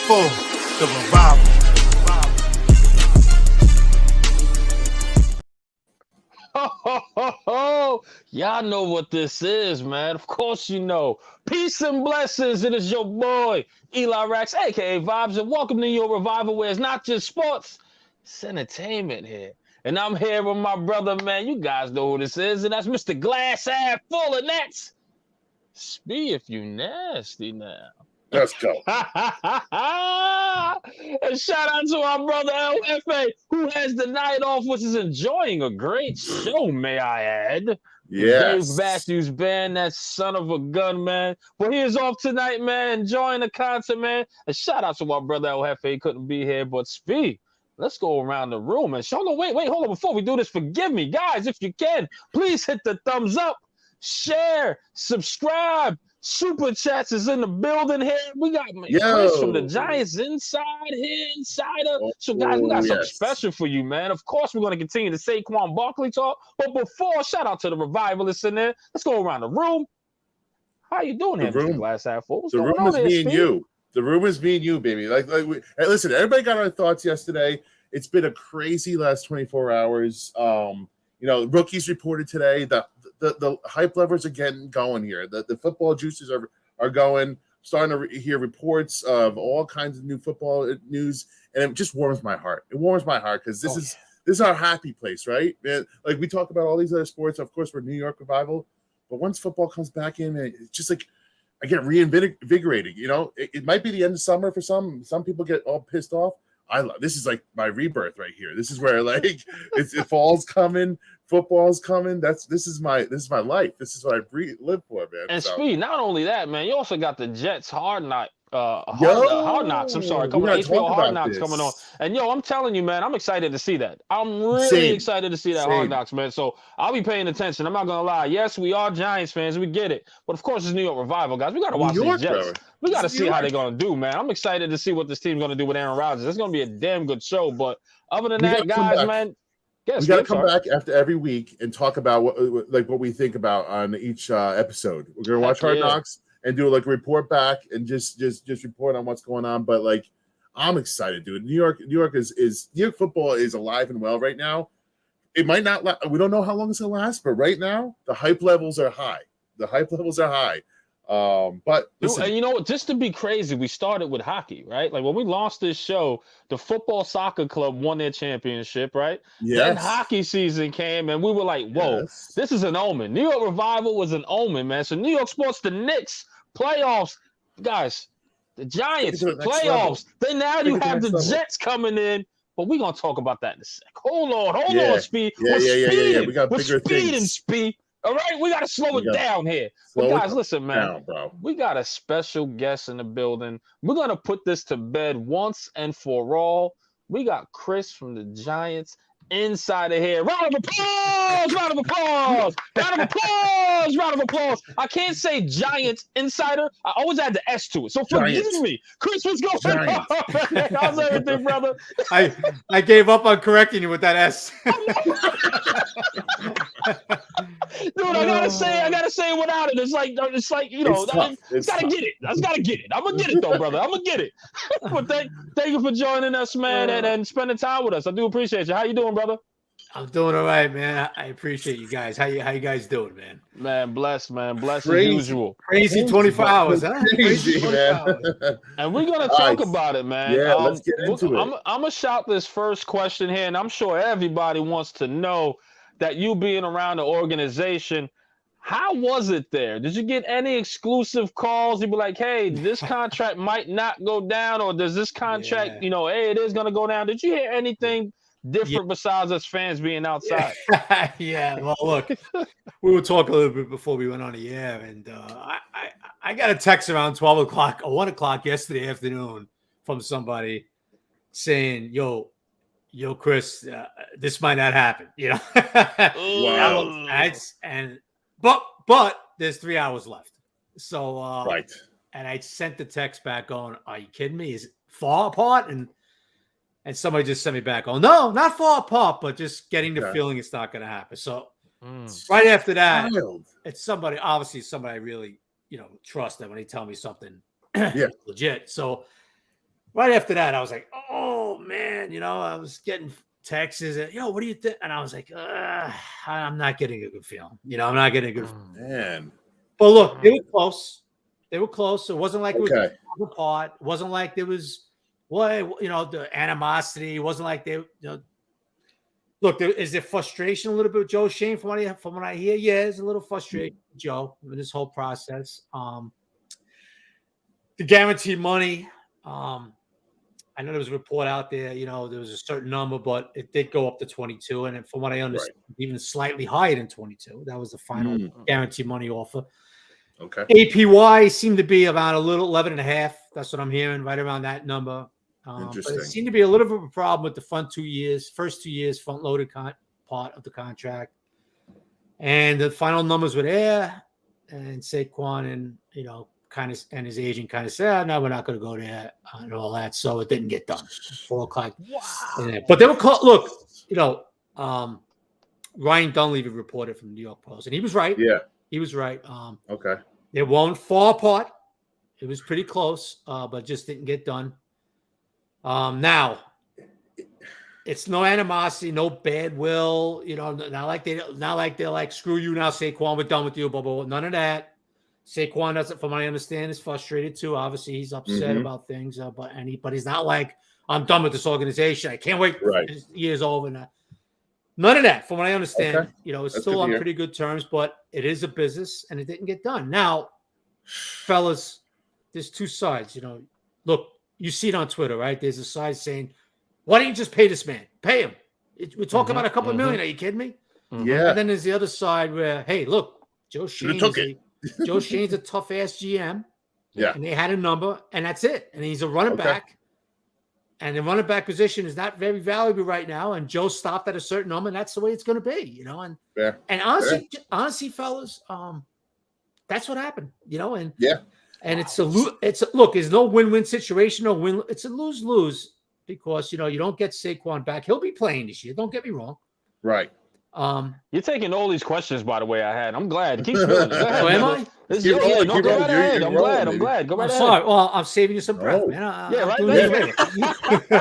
full, the revival. Y'all know what this is, man. Of course you know. Peace and blessings. It is your boy, Eli Rax, a.k.a. Vibes, and welcome to your revival where it's not just sports, it's entertainment here. And I'm here with my brother, man. You guys know who this is, and that's Mr. Glass Half Full, and that's Spee if you nasty now. Let's go. And shout out to our brother LFA, who has the night off, which is enjoying a great show, may I add. Yes. Dave Matthews Band, that son of a gun, man. But he is off tonight, man, enjoying the concert, man. And shout out to our brother LFA, he couldn't be here. But Spee, let's go around the room. And show no, wait, hold on. Before we do this, forgive me. Guys, if you can, please hit the thumbs up, share, subscribe. Super Chats is in the building here. We got Chris from the Giants insider. So, guys, we got something special for you, man. Of course, we're going to continue the Saquon Barkley talk. But before, shout out to the revivalists in there. Let's go around the room. How you doing here, Mr. Glass Half Full? The room is me and you. The room is me and you, baby. Hey, listen, everybody got our thoughts yesterday. It's been a crazy last 24 hours. Rookies reported today that the hype levels are getting going here. The football juices are going. Starting to hear reports of all kinds of new football news, and it just warms my heart. It warms my heart because this is our happy place, right? Man, like we talk about all these other sports. Of course, we're New York Revival, but once football comes back in, man, it's just like I get reinvigorated. It might be the end of summer for some. Some people get all pissed off. This is like my rebirth right here. This is where it fall's coming. Football's coming. This is my life. This is what I live for, man. And Speed, not only that, man, you also got the Jets Hard Knocks. Coming on HBO Hard Knocks coming on. And I'm telling you, man, I'm excited to see that. I'm really excited to see that Hard Knocks, man. So I'll be paying attention. I'm not gonna lie. Yes, we are Giants fans. We get it. But of course, it's New York Revival, guys. We gotta watch these Jets. Bro. We gotta see how they're gonna do, man. I'm excited to see what this team's gonna do with Aaron Rodgers. It's gonna be a damn good show. But other than that, guys, man. Yes, we got to come back after every week and talk about what we think about on each episode. We're gonna watch Hard Knocks and do a report back and just report on what's going on. But I'm excited, dude. New York football is alive and well right now. It might not. We don't know how long it's gonna last, but right now the hype levels are high. But listen, and you know what? Just to be crazy, we started with hockey, right? Like when we launched this show, the football soccer club won their championship, right? Yes. Then hockey season came, and we were like, "Whoa, this is an omen." New York Revival was an omen, man. So New York sports, the Knicks playoffs, guys, the Giants playoffs. Then now you have the Jets coming in. But we're gonna talk about that in a sec. Hold on, Speed. Yeah. We got bigger things. Speed. All right, we got to slow it down here. But guys, listen, man, we got a special guest in the building. We're going to put this to bed once and for all. We got Chris from the Giants insider here. Round of applause! Round of applause! Round of applause! Round of applause! I can't say Giants insider. I always add the S to it. So forgive me. Chris, what's going on? How's everything, brother? I gave up on correcting you with that S. Dude, I gotta say it without it. It's like I just gotta get it. I just gotta get it. I'm gonna get it though, brother. I'm gonna get it. But thank you for joining us, man, and spending time with us. I do appreciate you. How you doing, brother? I'm doing all right, man. I appreciate you guys. How you guys doing, man? Man, blessed as usual. Crazy 24 hours, huh? Crazy, man. And we're gonna talk about it, man. Yeah, let's get into it. I'm gonna shout this first question here, and I'm sure everybody wants to know that you being around the organization, how was it there? Did you get any exclusive calls? You'd be like, hey, this contract might not go down, or does this contract, hey, it is going to go down. Did you hear anything different besides us fans being outside? Yeah, well, look, we were talking a little bit before we went on the air, and I got a text around 12 o'clock or 1 o'clock yesterday afternoon from somebody saying, yo, Chris, this might not happen, Wow. But there's 3 hours left. So, right. And I sent the text back on, are you kidding me? Is it far apart? And somebody just sent me back, oh, no, not far apart, but just getting the feeling it's not going to happen. So right after that, it's somebody I really, trust that when they tell me something legit. So right after that, I was like, oh man, I was getting texts and, what do you think? And I was like, I'm not getting a good feeling. I'm not getting a good feeling. Man. But look, they were close. It wasn't like it was apart. It wasn't like there was the animosity. It wasn't like they look, is there frustration a little bit with Joe Shane from what I hear? Yeah, there's a little frustration with Joe in this whole process. The guaranteed money, I know there was a report out there, there was a certain number, but it did go up to 22. And from what I understand, even slightly higher than 22. That was the final guaranteed money offer. Okay. APY seemed to be about a little 11.5. That's what I'm hearing, right around that number. But it seemed to be a little bit of a problem with the first 2 years, front-loaded part of the contract. And the final numbers were there. And Saquon and, and his agent kind of said, no, we're not going to go there and all that. So it didn't get done. 4 o'clock. Wow. But they were called. Look, Ryan Dunleavy reported from the New York Post, and he was right. Yeah, he was right. Okay. They won't fall apart. It was pretty close, but just didn't get done. Now, it's no animosity, no bad will. Not like they're like, screw you now, Saquon, we're done with you. Blah blah blah. None of that. Saquon doesn't, from what I understand, is frustrated too. Obviously, he's upset about things, but he's not like, I'm done with this organization. I can't wait. Right. This year's over. None of that, from what I understand. Okay. It's That's still on hear. pretty good terms, but it is a business, and it didn't get done. Now, fellas, there's two sides. Look, you see it on Twitter, right? There's a side saying, "Why don't you just pay this man? Pay him. We're talking about a couple of million. Are you kidding me?" Yeah. And then there's the other side where, hey, look, Joe Shane's a tough ass GM. Yeah. And they had a number, and that's it. And he's a running back. And the running back position is not very valuable right now. And Joe stopped at a certain number, and that's the way it's going to be, And honestly, fellas, that's what happened, And and it's look, it's no win-win situation, no win. It's a lose-lose because you don't get Saquon back. He'll be playing this year. Don't get me wrong. Right. You're taking all these questions, by the way. I had. I'm glad. Keep spilling. Go ahead. Am I? Go right ahead. I'm glad. Go right ahead. Sorry. Well, I'm saving you some breath, man.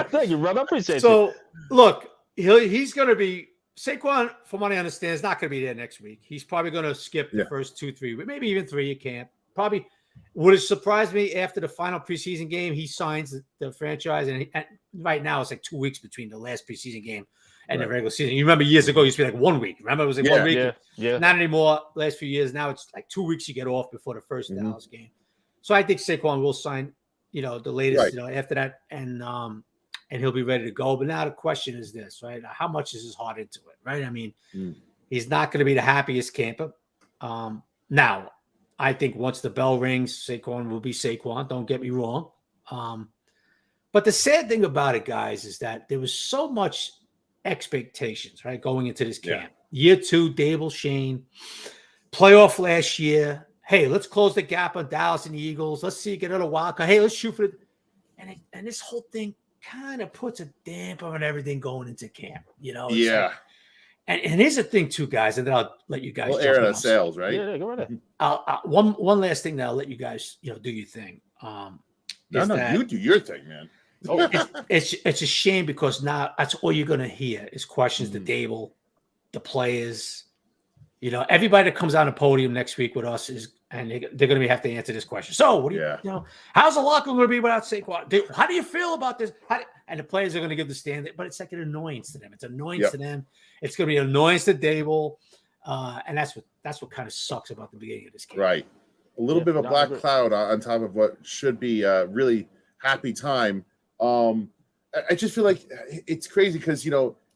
Thank you, brother. I appreciate it. So, look, he's going to be Saquon, from what I understand, is not going to be there next week. He's probably going to skip the first 2-3, maybe even 3 at camp. Probably would have surprised me after the final preseason game. He signs the franchise, and right now it's like 2 weeks between the last preseason game and the regular season. You remember years ago, it used to be like 1 week. Remember, it was like 1 week. Yeah. Not anymore. Last few years, now it's like 2 weeks you get off before the first Dallas game. So I think Saquon will sign, the latest, after that, and he'll be ready to go. But now the question is this, right? How much is his heart into it, right? I mean, he's not going to be the happiest camper. Now, I think once the bell rings, Saquon will be Saquon. Don't get me wrong. But the sad thing about it, guys, is that there was so much expectations, right, going into this camp. Year 2, Dable, Shane, playoff last year. Hey, let's close the gap on Dallas and the Eagles. Let's see, get another wild card. Hey, let's shoot for it. And this whole thing kind of puts a damper on everything going into camp. Yeah. Like, and here's the thing, too, guys, and then I'll let you guys. We'll air it on sales, right? Yeah, go right ahead. One last thing that I'll let you guys, do your thing. You do your thing, man. It's a shame because now that's all you're going to hear is questions to Dable, the players. Everybody that comes on the podium next week with us and they're going to have to answer this question. So, what do you, how's the locker room going to be without Saquon? How do you feel about this? And the players are going to give the stand, but it's like an annoyance to them. It's annoyance to them. It's going to be an annoyance to Dable, and that's what kind of sucks about the beginning of this game. Right, a little bit of a black cloud on top of what should be a really happy time. I just feel like it's crazy because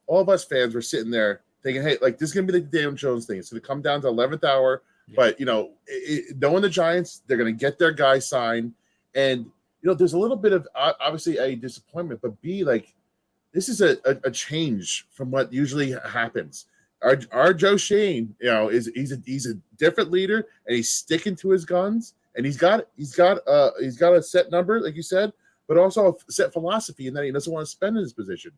all of us fans were sitting there thinking, hey, like this is gonna be like the Daniel Jones thing. It's gonna come down to 11th hour, but knowing the Giants, they're gonna get their guy signed, and there's a little bit of obviously a disappointment, but like this is a change from what usually happens. Our Joe Shane, he's a different leader, and he's sticking to his guns, and he's got a set number, like you said, but also a set philosophy, and that he doesn't want to spend in his position,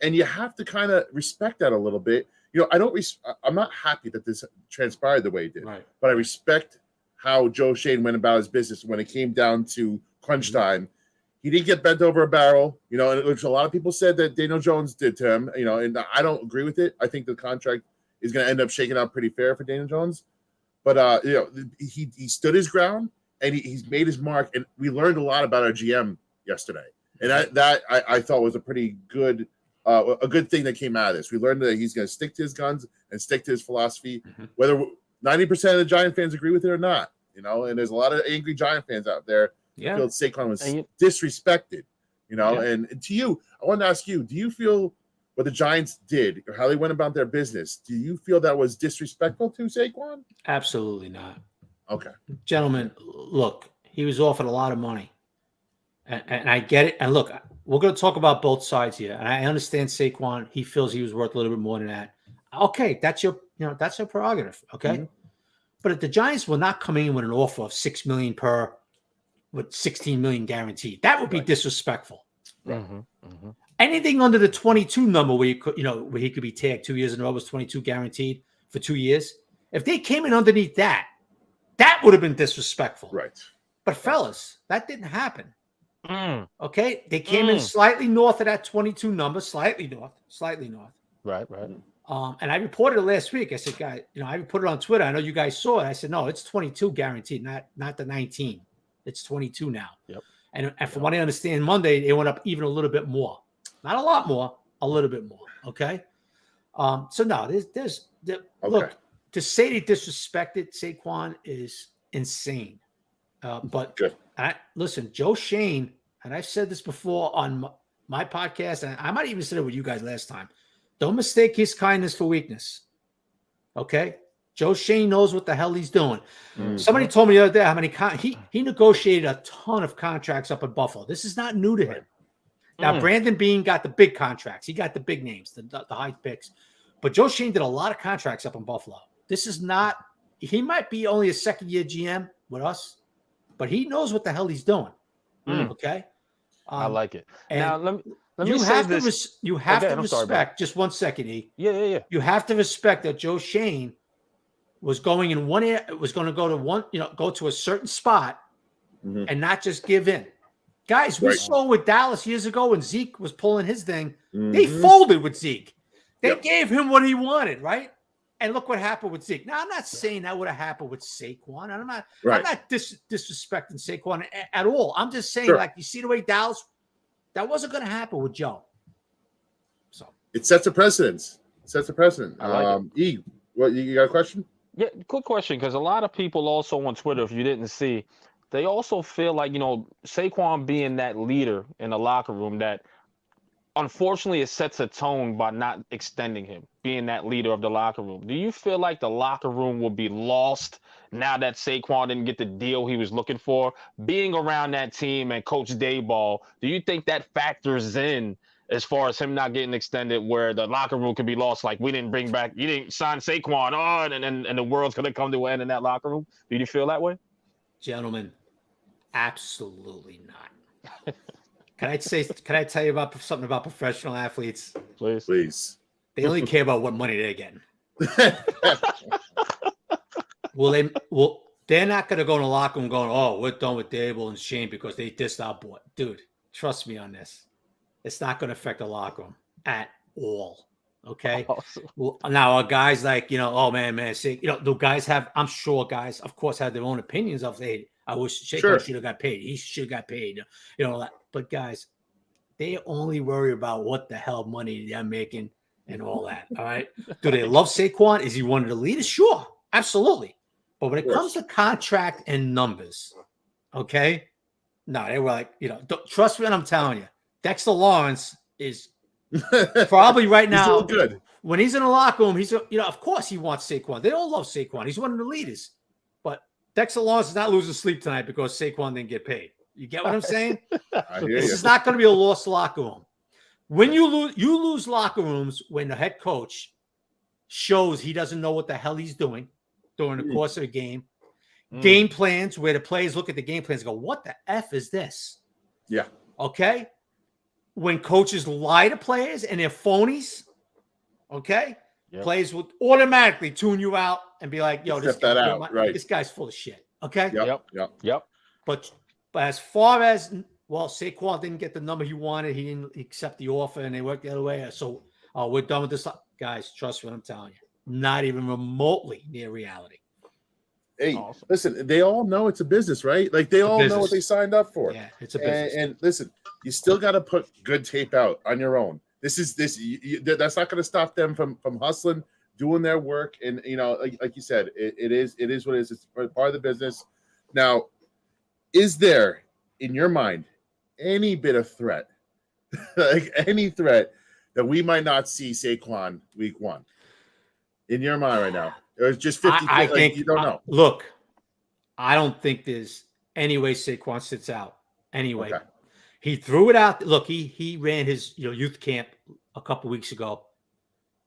and you have to kind of respect that a little bit. I'm not happy that this transpired the way it did, but I respect how Joe Shane went about his business when it came down to crunch time. he didn't get bent over a barrel, which a lot of people said that Daniel Jones did to him, and I don't agree with it. I think the contract is going to end up shaking out pretty fair for Daniel Jones. But, he stood his ground, and he's made his mark, and we learned a lot about our GM yesterday. And I thought was a pretty good a good thing that came out of this. We learned that he's going to stick to his guns and stick to his philosophy, whether 90% of the Giant fans agree with it or not. And there's a lot of angry Giant fans out there. Yeah, feel Saquon was disrespected, And to you, I want to ask you: do you feel what the Giants did or how they went about their business? Do you feel that was disrespectful to Saquon? Absolutely not. Okay, gentlemen, look, he was offered a lot of money, and I get it. And look, we're going to talk about both sides here, and I understand Saquon. He feels he was worth a little bit more than that. Okay, that's your prerogative. Okay, but if the Giants were not coming in with an offer of $6 million per, with $16 million guaranteed, that would be disrespectful. Anything under the 22 number where where he could be tagged 2 years in a row was 22 guaranteed for 2 years. If they came in underneath that would have been disrespectful. Right. But fellas, that didn't happen. Okay, they came in slightly north of that 22 number, slightly north. Right. And I reported it last week. I said, guys, I reported it on Twitter. I know you guys saw it. I said, no, it's 22 guaranteed, not the 19. It's 22 now. Yep. And from what I understand, Monday they went up even a little bit more, not a lot more, a little bit more. Okay. So no, look, to say they disrespected Saquon is insane. But listen, Joe Shane, and I've said this before on my podcast, and I might even said it with you guys last time. Don't mistake his kindness for weakness. Okay? Joe Shane knows what the hell he's doing. Somebody told me the other day how many he negotiated a ton of contracts up in Buffalo. This is not new to him. Now, Brandon Beane got the big contracts. He got the big names, the high picks. But Joe Shane did a lot of contracts up in Buffalo. This is not – he might be only a second-year GM with us, but he knows what the hell he's doing. Okay? I like it. Now, let me you say have this. You have to respect. Sorry, just 1 second, E. Yeah. You have to respect that Joe Shane was going in one area. It was going to go to one, go to a certain spot, and not just give in. Guys, we saw with Dallas years ago when Zeke was pulling his thing. They folded with Zeke. They gave him what he wanted, right? And look what happened with Zeke. Now, I'm not saying that would have happened with Saquon. I'm not disrespecting Saquon at all. I'm just saying, like, you see the way Dallas, that wasn't going to happen with Joe. So it sets a precedent. I like it. E, what you got a question? Yeah, quick question, because a lot of people also on Twitter, if you didn't see, they also feel like, Saquon being that leader in the locker room, that unfortunately it sets a tone by not extending him, being that leader of the locker room. Do you feel like the locker room will be lost now that Saquon didn't get the deal he was looking for? Being around that team and Coach Dayball, do you think that factors in as far as him not getting extended, where the locker room could be lost? Like, you didn't sign Saquon, and the world's going to come to an end in that locker room? Do you feel that way? Gentlemen, absolutely not. Can I tell you about something about professional athletes? Please. They only care about what money they're getting. They're not going to go in the locker room going, oh, we're done with Dable and Shane because they dissed our boy. Dude, trust me on this. It's not going to affect the locker room at all. Okay. Awesome. Well, now guys like, oh man, say, the guys have, I'm sure guys, of course, have their own opinions of, hey, I wish Saquon should have got paid. He should have got paid. But guys, they only worry about what the hell money they're making and all that. All right. Do they love Saquon? Is he one of the leaders? Sure. Absolutely. But when it comes to contract and numbers, okay. No, they were like, don't, trust me when I'm telling you, Dexter Lawrence is probably right now he's good. When he's in the locker room, he's of course he wants Saquon. They all love Saquon. He's one of the leaders. But Dexter Lawrence is not losing sleep tonight because Saquon didn't get paid. You get what I'm saying? This is not going to be a lost locker room. When you lose locker rooms when the head coach shows he doesn't know what the hell he's doing during the course of the game. Game plans where the players look at the game plans and go, what the F is this? Yeah. Okay. When coaches lie to players and they're phonies, okay, players will automatically tune you out and be like, yo, this guy's full of shit. Okay. Yep. But as far as well, Saquon didn't get the number he wanted. He didn't accept the offer, and they worked the other way. So we're done with this. Guys, trust me what I'm telling you. Not even remotely near reality. Hey, Awesome. listen, they all know it's a business, right? Like, they all know what they signed up for. Yeah, it's a business. And listen, you still got to put good tape out on your own. That's not going to stop them from hustling, doing their work. And, like you said, it is what it is. It's part of the business. Now, is there, in your mind, any bit of threat, like any threat that we might not see Saquon week 1? In your mind right now? Or it's just 50? I think you don't know. Look, I don't think there's any way Saquon sits out. Anyway, Okay. He threw it out. Look, he ran his youth camp a couple weeks ago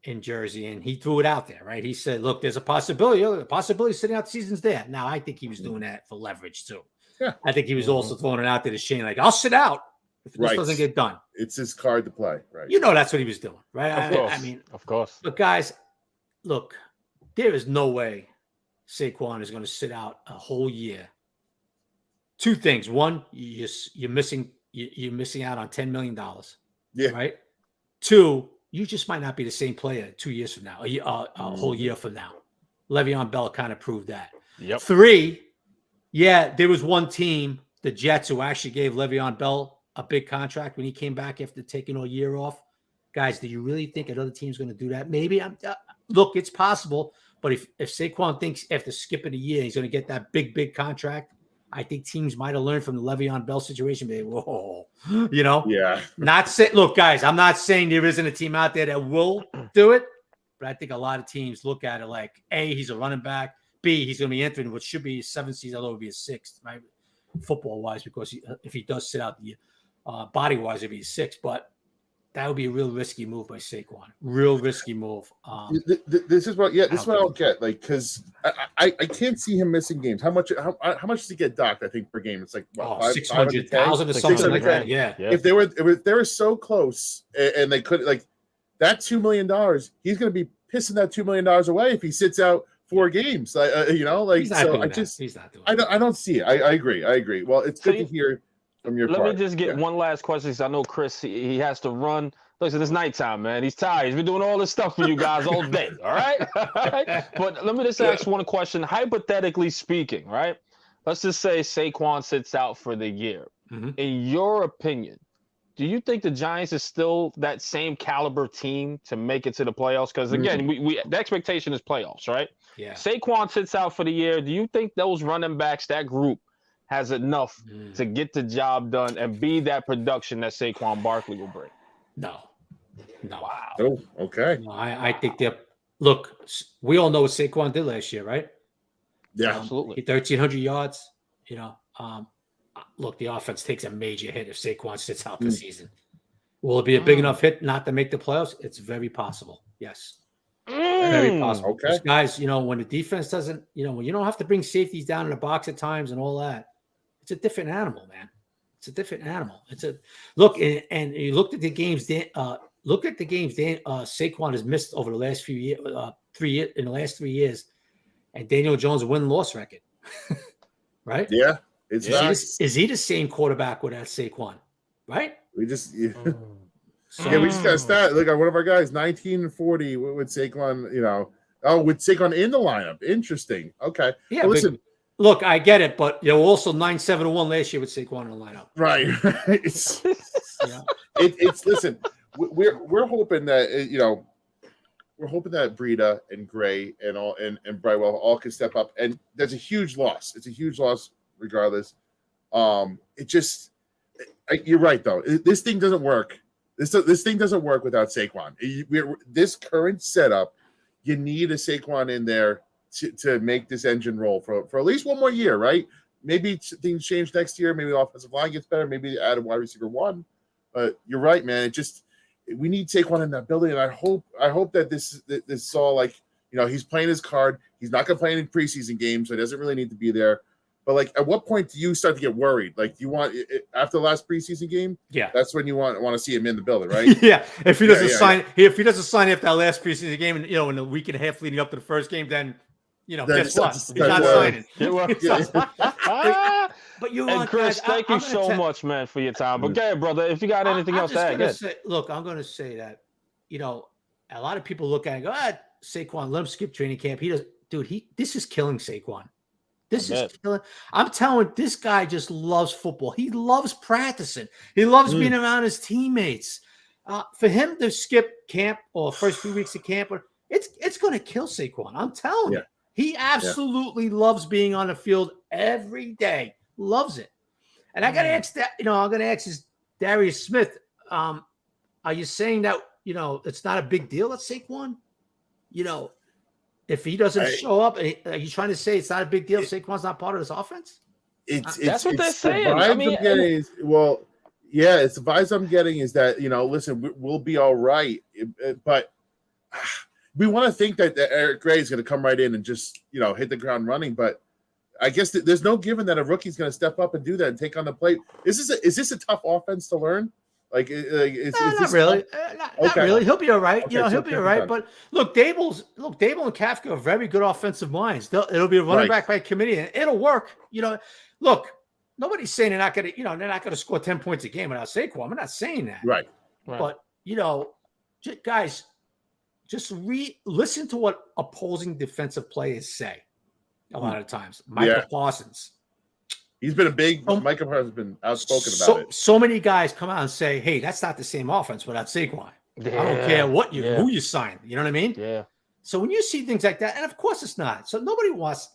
in Jersey, and he threw it out there, right? He said, "Look, there's a possibility. The possibility of sitting out the season's there." Now, I think he was doing that for leverage too. Yeah. I think he was also throwing it out there to Shane, like, "I'll sit out if this doesn't get done." It's his card to play, right? That's what he was doing, right? I mean, of course. But guys, look, there is no way Saquon is going to sit out a whole year. Two things: one, you're missing out on $10 million. Yeah. Right. Two, you just might not be the same player 2 years from now, a whole year from now. Le'Veon Bell kind of proved that. Yep. Three, there was one team, the Jets, who actually gave Le'Veon Bell a big contract when he came back after taking a year off. Guys, do you really think another team's going to do that? Maybe. Look, it's possible. But if Saquon thinks after skipping a year he's going to get that big contract, I think teams might have learned from the Le'Veon Bell situation. Whoa, Yeah. Look, guys, I'm not saying there isn't a team out there that will do it, but I think a lot of teams look at it like, A, he's a running back. B, he's going to be entering what should be his 7th season, although it would be his 6th, right? Football-wise, because if he does sit out the year, body-wise, it'd be his 6th. But that would be a real risky move by Saquon. Real risky move. This is what I don't get. Like, because I can't see him missing games. How much does he get docked? I think per game, it's like what, 600,000 or something like that. Yeah. If they were so close and they could, like, that $2 million, he's going to be pissing that $2 million away if he sits out 4 games. He's not doing that. He's not doing I don't see it. I agree. Well, it's good to hear from your Let part. me just get one last question, because I know Chris, he has to run. Listen, it's nighttime, man. He's tired. He's been doing all this stuff for you guys all day, all right? But let me just ask one question. Hypothetically speaking, right? Let's just say Saquon sits out for the year. Mm-hmm. In your opinion, do you think the Giants is still that same caliber team to make it to the playoffs? Because, again, we the expectation is playoffs, right? Yeah. Saquon sits out for the year. Do you think those running backs, that group, has enough to get the job done and be that production that Saquon Barkley will bring? No. Wow. Oh, okay. No, I think look, we all know what Saquon did last year, right? Yeah, absolutely. 1,300 yards. Look, the offense takes a major hit if Saquon sits out this season. Will it be a big enough hit not to make the playoffs? It's very possible. Yes. Very possible. Okay. Because guys, when the defense doesn't, when you don't have to bring safeties down in the box at times and all that, it's a different animal, man. It's a different animal. Look, and you looked at the games. Saquon has missed over the last few years, 3 years in the last 3 years, and Daniel Jones' win-loss record, right? Yeah, is he the same quarterback without Saquon? Right? We just we just got to start. Look at one of our guys, 19-40 with Saquon. With Saquon in the lineup. Interesting. Okay. Yeah. Well, listen. Look, I get it, but also 9-7-1 last year with Saquon in the lineup. Right. It's listen. We're hoping that we're hoping that Breida and Gray and Brightwell all can step up. And there's a huge loss. It's a huge loss regardless. You're right though. This thing doesn't work. This thing doesn't work without Saquon. This current setup, you need a Saquon in there to make this engine roll for at least one more year, right? Maybe things change next year. Maybe the offensive line gets better. Maybe add a wide receiver 1. But you're right, man. We need Saquon in that building, and I hope that this is all like, he's playing his card. He's not going to play any preseason games, so he doesn't really need to be there. But like, at what point do you start to get worried? Like, you want after the last preseason game? Yeah, that's when you want to see him in the building, right? Yeah. If he doesn't sign, if he doesn't sign after that last preseason game, and in the week and a half leading up to the first game, then guess what? He's not signing. But you And want Chris, guys, thank you so much, man, for your time. But go ahead, brother. If you got anything else to add, good. Look, I'm going to say that, a lot of people look at it and go, Saquon, let him skip training camp. He does, dude. This is killing Saquon. This is killing. I'm telling you, this guy just loves football. He loves practicing. He loves being around his teammates. For him to skip camp or first few weeks of camp, it's going to kill Saquon. I'm telling you. He absolutely loves being on the field every day. Loves it. And I got to ask that, I'm going to ask this Darius Smith. Are you saying that, it's not a big deal at Saquon? If he doesn't show up, are you trying to say it's not a big deal if Saquon's not part of this offense? That's what they're saying. The vibes I'm getting is, it's the vibes I'm getting is that, listen, we'll be all right. But we want to think that Eric Gray is going to come right in and just, hit the ground running. But I guess there's no given that a rookie's going to step up and do that and take on the plate. Is this a tough offense to learn? Not really. Not really. He'll be all right. Okay, He'll be all right. But look, Dable and Kafka are very good offensive minds. It'll be a running back by committee, and it'll work. Look, nobody's saying they're not going to score 10 points a game without Saquon. I'm not saying that. Right. But guys, just listen to what opposing defensive players say. A lot of times, Michael Parsons. He's been Micah Parsons has been outspoken about it. So many guys come out and say, "Hey, that's not the same offense without Saquon." Yeah, I don't care who you sign. You know what I mean? Yeah. So when you see things like that, and of course it's not. So nobody wants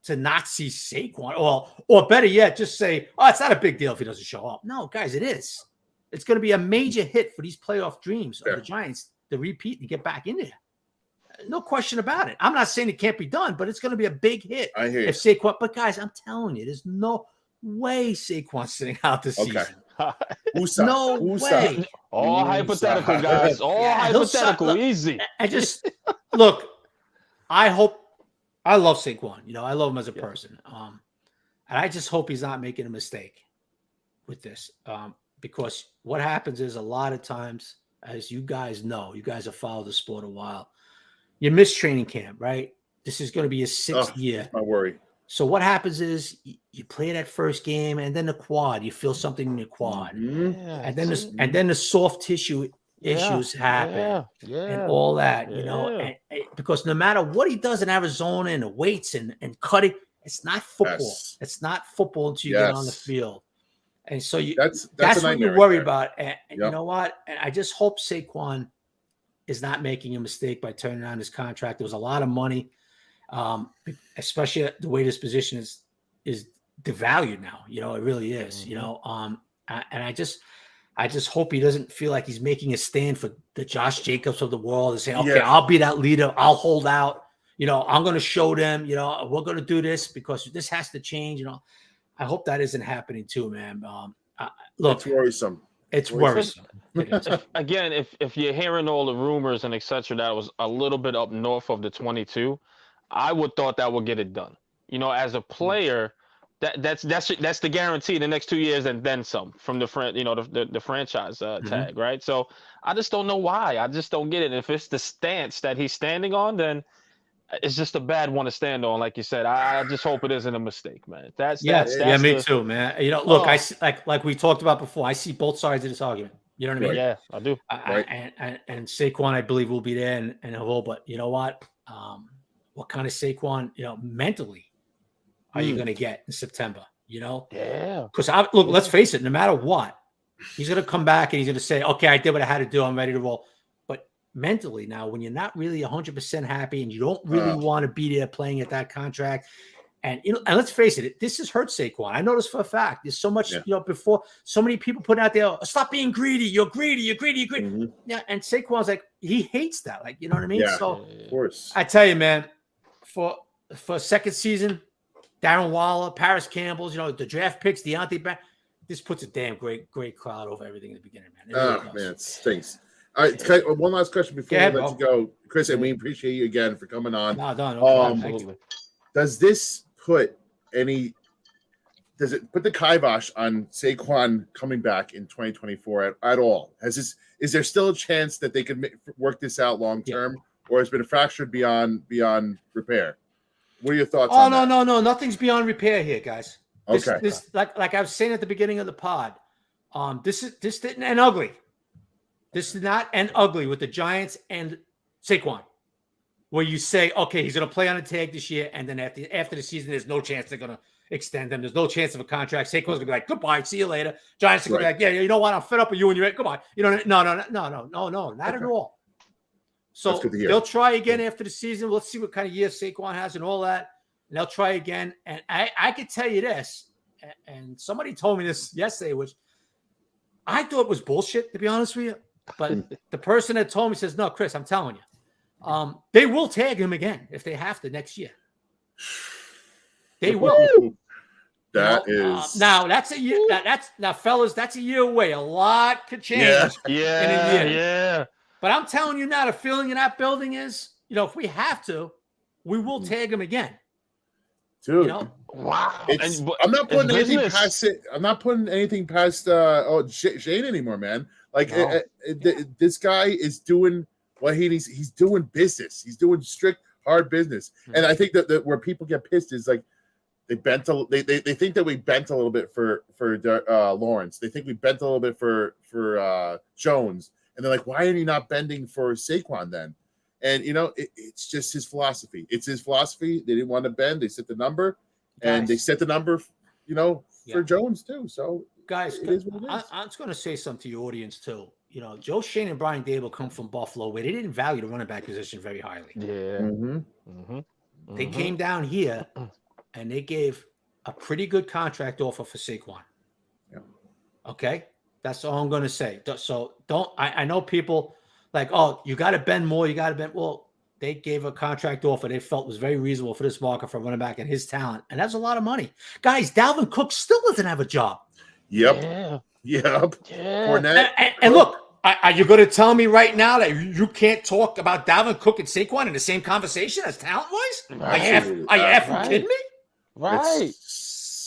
to not see Saquon, or better yet, just say, "Oh, it's not a big deal if he doesn't show up." No, guys, it is. It's going to be a major hit for these playoff dreams of the Giants to repeat and get back in there. No question about it. I'm not saying it can't be done, but it's going to be a big hit. I hear you. If Saquon, but guys, I'm telling you, there's no way Saquon's sitting out this season. No way. All hypothetical, guys. All hypothetical. Easy. I just look. I love Saquon. I love him as a person. And I just hope he's not making a mistake with this. Because what happens is a lot of times, as you guys know, you guys have followed the sport a while. You miss training camp, right? This is going to be his 6th year. That's my worry. So what happens is you play that first game, and then the quad. You feel something in your quad, and then the soft tissue issues happen, and all that. And because no matter what he does in Arizona and the weights and cutting, it's not football. It's not football until you get on the field. And so that's what you worry about. And you know what? And I just hope Saquon is not making a mistake by turning down his contract. There was a lot of money, especially the way this position is devalued now. It really is. And I just hope he doesn't feel like he's making a stand for the Josh Jacobs of the world and saying, "Okay, I'll be that leader. I'll hold out. I'm going to show them. We're going to do this because this has to change." I hope that isn't happening too, man. Look, it's worrisome. It's worrisome. Again, if you're hearing all the rumors and etc., that was a little bit up north of the 22, I would thought that would get it done. As a player, that's the guarantee the next 2 years and then some from the franchise tag, right? So I just don't know why. I just don't get it. If it's the stance that he's standing on, then it's just a bad one to stand on, like you said. I just hope it isn't a mistake, man. That's me too, man. Look, I see, like we talked about before. I see both sides of this argument. You know what I mean? Yeah, I do. And Saquon, I believe, will be there, and he'll. But you know what? What kind of Saquon, mentally, are you going to get in September? Yeah. Because look, let's face it. No matter what, he's going to come back and he's going to say, "Okay, I did what I had to do. I'm ready to roll." Mentally now, when you're not really 100% happy and you don't really want to be there playing at that contract, and and let's face it, this has hurt Saquon. I know this for a fact. There's so much, before so many people put out there, "Oh, stop being greedy. You're greedy. You're greedy. You're greedy." Mm-hmm. Yeah, and Saquon's like, he hates that. Like, you know what I mean? Yeah, so of course. I tell you, man, for second season, Darren Waller, Paris Campbell's, the draft picks, Deontay Brown, this puts a damn great cloud over everything in the beginning, man. It really man, it stinks. All right, one last question before we let you go, Chris, and we appreciate you again for coming on. No, absolutely. Does this put the kibosh on Saquon coming back in 2024 at all? Is there still a chance that they could work this out long term, or has it been fractured beyond repair? What are your thoughts on that? No, nothing's beyond repair here, guys. Okay. This like I was saying at the beginning of the pod, this didn't end ugly. This did not end ugly with the Giants and Saquon, where you say, okay, he's going to play on a tag this year, and then after the season, there's no chance they're going to extend him. There's no chance of a contract. Saquon's going to be like, goodbye, see you later. Giants are going to be like, yeah, you know what? I'm fed up with you and you're right. Goodbye. You know, no, not at all. So they'll try again after the season. Let's see what kind of year Saquon has and all that. And they'll try again. And I could tell you this, and somebody told me this yesterday, which I thought was bullshit, to be honest with you. But the person that told me says, no, Chris, I'm telling you, they will tag him again if they have to next year. They will. That is now that's a year. Now, fellas, that's a year away. A lot could change. Yeah. In a year. Yeah. But I'm telling you now, the feeling in that building is, if we have to, we will tag him again. Dude. Wow. I'm not putting anything past it. I'm not putting anything past Shane anymore, man. Like this guy is doing what he needs. He's doing business. He's doing strict, hard business. Mm-hmm. And I think that where people get pissed is like they think that we bent a little bit for Lawrence. They think we bent a little bit for Jones. And they're like, why are you not bending for Saquon then? And, it's just his philosophy. It's his philosophy. They didn't want to bend. They set the number. And they set the number, for Jones too. So, guys, I'm just going to say something to your audience too. Joe Shane and Brian Dable come from Buffalo, where they didn't value the running back position very highly. Yeah. Mm-hmm. Mm-hmm. They came down here, and they gave a pretty good contract offer for Saquon. Yeah. Okay? That's all I'm going to say. So I know people like, oh, you got to bend more. You got to bend. Well, they gave a contract offer they felt was very reasonable for this market for a running back and his talent. And that's a lot of money. Guys, Dalvin Cook still doesn't have a job. Yep. Yeah. Fournette. And look, are you going to tell me right now that you can't talk about Dalvin Cook and Saquon in the same conversation as talent-wise? Right. Are you effing kidding me? Right.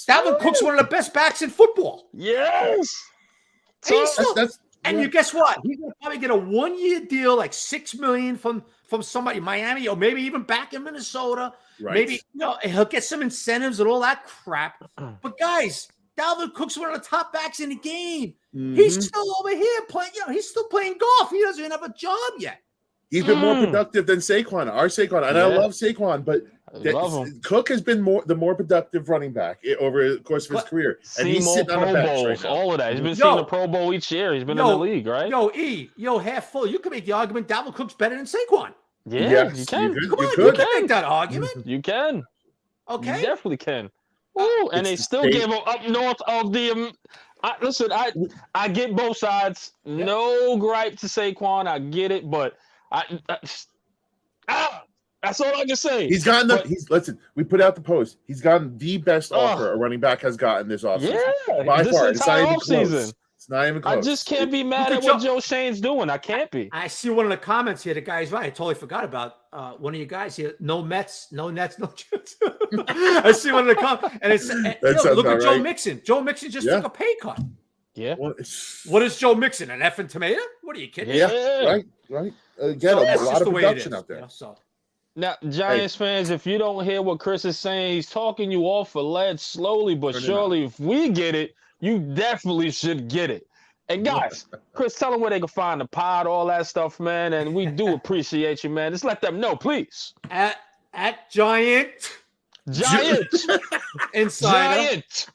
Dalvin Cook's one of the best backs in football. Yes. And you guess what? He's going to probably get a 1-year deal, like $6 million from somebody in Miami, or maybe even back in Minnesota. Right. Maybe he'll get some incentives and all that crap. But guys, Dalvin Cook's one of the top backs in the game. Mm-hmm. He's still over here playing. He's still playing golf. He doesn't even have a job yet. He's been more productive than Saquon, our Saquon, and I love Saquon, but Cook has been the more productive running back over the course of his career, and he's sitting on the bench right now. All of that. He's been seeing the Pro Bowl each year. He's been in the league, right? Half full. You could make the argument Dalvin Cook's better than Saquon. Yeah, yes, you can. You can make that argument. You can. Okay, you definitely can. Ooh, and they still gave him up north of the. Listen, I get both sides. Yeah. No gripe to Saquon. I get it, but that's all I can say. He's gotten listen. We put out the post. He's gotten the best offer a running back has gotten this offseason. Yeah, by far. It's not even close. It's not even close. I just can't be mad at what Joe Shane's doing. I can't be. I see one of the comments here. The guy's right. I totally forgot about one of you guys here. No Mets, no Nets, no Jets. I see one of the comments, and it's look at Joe Mixon. Joe Mixon just took a pay cut. Yeah. What is Joe Mixon? An effing tomato? What are you kidding? Yeah. Right. Again, a lot of production out there. Now, Giants fans, if you don't hear what Chris is saying, he's talking you off for lead slowly but surely. If we get it, you definitely should get it. And guys, Chris, tell them where they can find the pod, all that stuff, man. And we do appreciate you, man. Just let them know, please. At Giant Insider. Giant.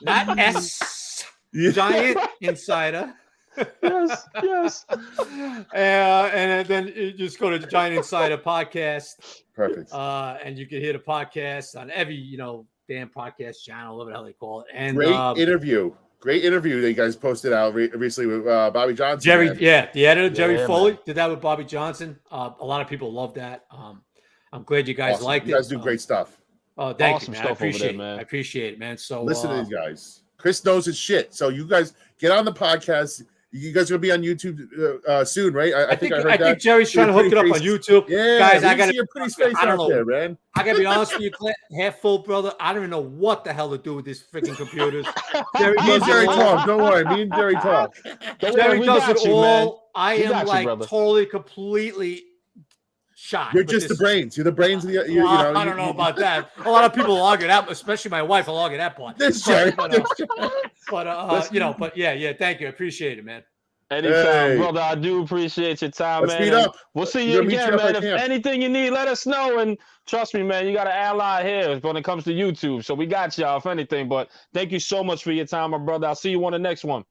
Not S. Giant Insider. Yes. And then you just go to the Giant Insider podcast. Perfect. And you can hear the podcast on every, damn podcast channel, whatever the hell they call it. And Great interview that you guys posted out recently with Bobby Johnson. Jerry, the editor, Jerry Foley, did that with Bobby Johnson. A lot of people love that. I'm glad you guys liked it. You guys do great stuff. Oh, thank you, man. I appreciate it, man. So listen to these guys. Chris knows his shit. So you guys get on the podcast. You guys are gonna be on YouTube soon, right? I think Jerry's trying to hook it up on YouTube. Yeah, guys, I got your pretty face out there, man. I gotta be honest with you, Clint, half full, brother. I don't even know what the hell to do with these freaking computers. Me and Jerry talk. Don't worry, me and Jerry talk. Jerry does it all. I am like totally, completely shot. You're but just this- the brains. You're the brains of the. I don't know about that. A lot of people will argue that, especially my wife will argue that part. This Jerry. But yeah, thank you. I appreciate it, man. Anytime, Hey. brother. I do appreciate your time, Let's man. meet and up. We'll see We're you gonna meet again, you up man. at If camp. anything you need, let us know. And trust me, man, you got an ally here when it comes to YouTube. So we got y'all, if anything. But thank you so much for your time, my brother. I'll see you on the next one.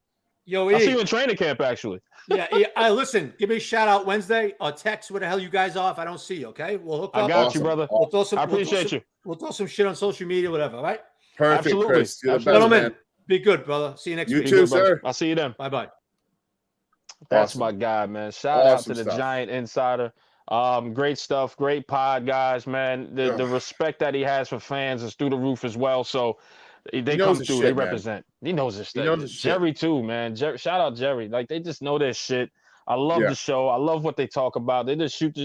Yo, I'll see you in training camp, actually. Yeah. Listen, give me a shout out Wednesday or text where the hell you guys are if I don't see you. Okay, we'll hook up. I got Awesome. you, brother. We'll throw some, I appreciate you. We'll throw some shit on social media, whatever. All right, Perfect, Absolutely. Chris. You're the best, gentlemen. man. Be good, brother. See you next You week. too, Good, brother. sir. I'll see you then. Bye. That's Awesome. my guy, man. Shout out Awesome to the stuff. Giant Insider. Great stuff. Great pod, guys, man. The respect that he has for fans is through the roof as well. So they come through. They represent. He knows his shit. Jerry too, man. Shout out Jerry. Like they just know their shit. I love the show. I love what they talk about. They just shoot.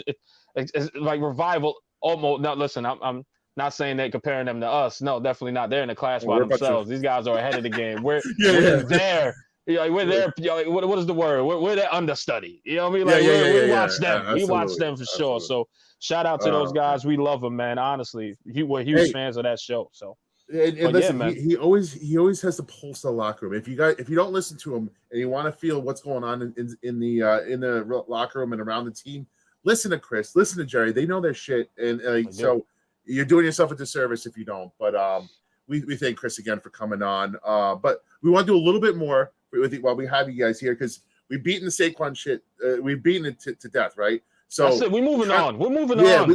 It's like Revival. Almost. Now, listen, I'm not saying that comparing them to us. No, definitely not. They're in the class by themselves. These guys are ahead of the game. We're there. We're there. What is the word? We're their understudy. You know what I mean? Like we watch them. We watch them for sure. So shout out to those guys. We love them, man. Honestly, we're huge fans of that show. So. And listen, man. he always has the pulse of the locker room. If you don't listen to him and you want to feel what's going on in the locker room and around the team, listen to Chris, listen to Jerry. They know their shit, and so you're doing yourself a disservice if you don't. But we thank Chris again for coming on. But we want to do a little bit more while we have you guys here because we've beaten the Saquon shit. We've beaten it to death, right? So that's it. We're moving on. We're moving on.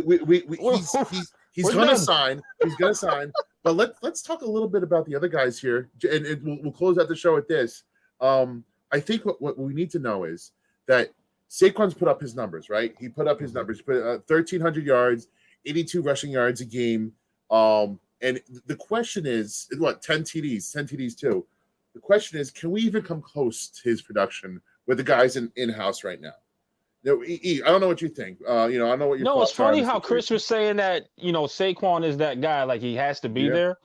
He's going to sign. He's going to sign. But let's talk a little bit about the other guys here, and we'll close out the show with this. I think what we need to know is that Saquon's put up his numbers, right? He put up his numbers, put 1,300 yards, 82 rushing yards a game. And the question is, 10 TDs too. The question is, can we even come close to his production with the guys in-house right now? I don't know what you think. I don't know what your thoughts it's funny are how Chris was saying that, Saquon is that guy, like he has to be there.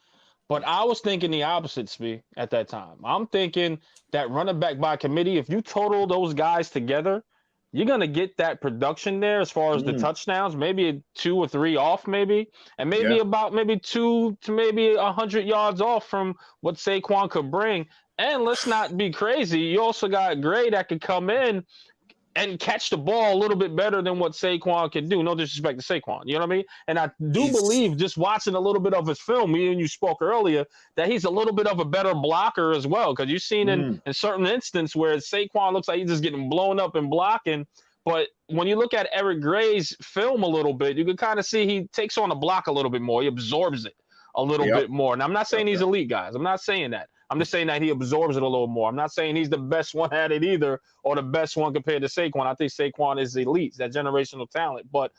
But I was thinking the opposite, Spee, at that time. I'm thinking that running back by committee, if you total those guys together, you're going to get that production there as far as the touchdowns, maybe 2 or 3 off maybe, and maybe about 2 to maybe 100 yards off from what Saquon could bring. And let's not be crazy. You also got Gray that could come in and catch the ball a little bit better than what Saquon can do. No disrespect to Saquon, you know what I mean? And I do believe, just watching a little bit of his film, me and you spoke earlier, that he's a little bit of a better blocker as well. Because you've seen in certain instances where Saquon looks like he's just getting blown up and blocking. But when you look at Eric Gray's film a little bit, you can kind of see he takes on the block a little bit more. He absorbs it a little bit more. And I'm not saying he's elite, guys. I'm not saying that. I'm just saying that he absorbs it a little more. I'm not saying he's the best one at it either or the best one compared to Saquon. I think Saquon is elite, that generational talent. But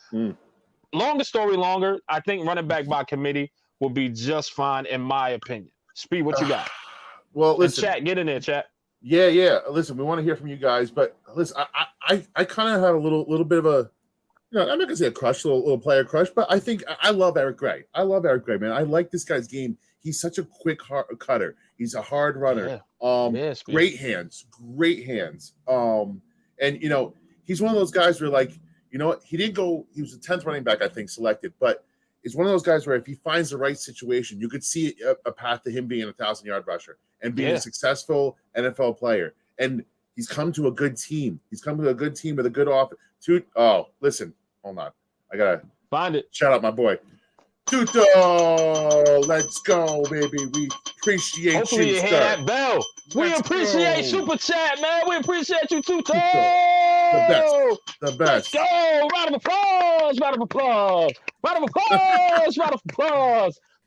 longer story longer, I think running back by committee will be just fine in my opinion. Speed, what you got? Well, listen. And chat, get in there, chat. Yeah. Listen, we want to hear from you guys. But listen, I kind of had a little bit of a, I'm not going to say a crush, little player crush, but I think I love Eric Gray. I love Eric Gray, man. I like this guy's game. He's such a quick cutter. He's a hard runner. Great hands. And he's one of those guys where he was the 10th running back, I think, selected, but it's one of those guys where if he finds the right situation, you could see a path to him being a 1,000-yard rusher and being a successful NFL player. And he's come to a good team. He's come to a good team with a good offense. Listen, hold on. I got to find it. Shout out my boy. Tuto, let's go, baby. We appreciate Hopefully you, hear sir. that bell. We appreciate Super Chat, man. We appreciate you, Tuto. The best. Let's go. Round of applause.